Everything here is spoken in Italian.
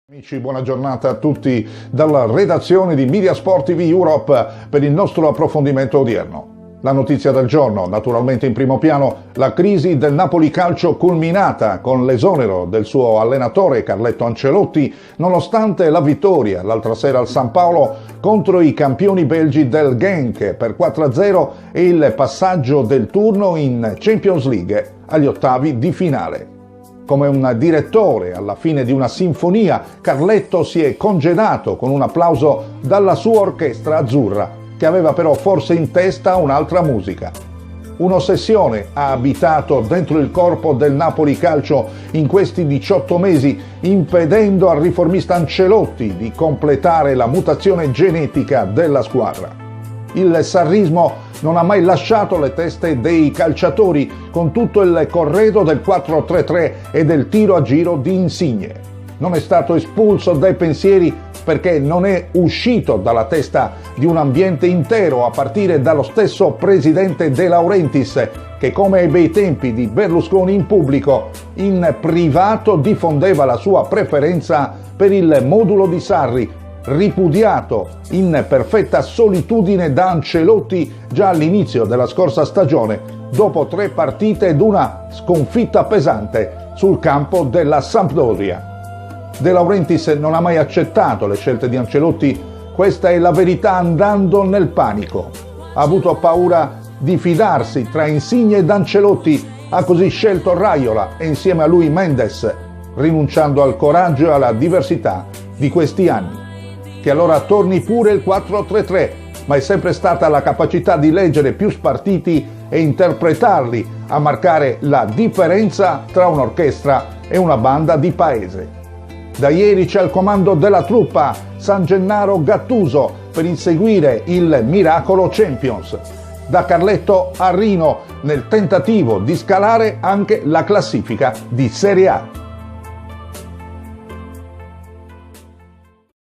Amici, buona giornata a tutti dalla redazione di Media Sport TV Europe per il nostro approfondimento odierno. La notizia del giorno, naturalmente in primo piano, la crisi del Napoli Calcio culminata con l'esonero del suo allenatore Carletto Ancelotti, nonostante la vittoria l'altra sera al San Paolo contro i campioni belgi del Genk per 4-0 e il passaggio del turno in Champions League agli ottavi di finale. Come un direttore alla fine di una sinfonia, Carletto si è congedato con un applauso dalla sua orchestra azzurra, che aveva però forse in testa un'altra musica. Un'ossessione ha abitato dentro il corpo del Napoli Calcio in questi 18 mesi, impedendo al riformista Ancelotti di completare la mutazione genetica della squadra. Il sarrismo non ha mai lasciato le teste dei calciatori con tutto il corredo del 4-3-3 e del tiro a giro di Insigne. Non è stato espulso dai pensieri perché non è uscito dalla testa di un ambiente intero, a partire dallo stesso presidente De Laurentiis, che come ai bei tempi di Berlusconi in pubblico, in privato diffondeva la sua preferenza per il modulo di Sarri, ripudiato in perfetta solitudine da Ancelotti già all'inizio della scorsa stagione, dopo 3 partite ed una sconfitta pesante sul campo della Sampdoria. De Laurentiis non ha mai accettato le scelte di Ancelotti, questa è la verità, andando nel panico. Ha avuto paura di fidarsi tra Insigne ed Ancelotti, ha così scelto Raiola e insieme a lui Mendes, rinunciando al coraggio e alla diversità di questi anni. Che allora torni pure il 4-3-3, ma è sempre stata la capacità di leggere più spartiti e interpretarli a marcare la differenza tra un'orchestra e una banda di paese. Da ieri c'è al comando della truppa San Gennaro Gattuso per inseguire il miracolo Champions. Da Carletto a Rino nel tentativo di scalare anche la classifica di Serie A.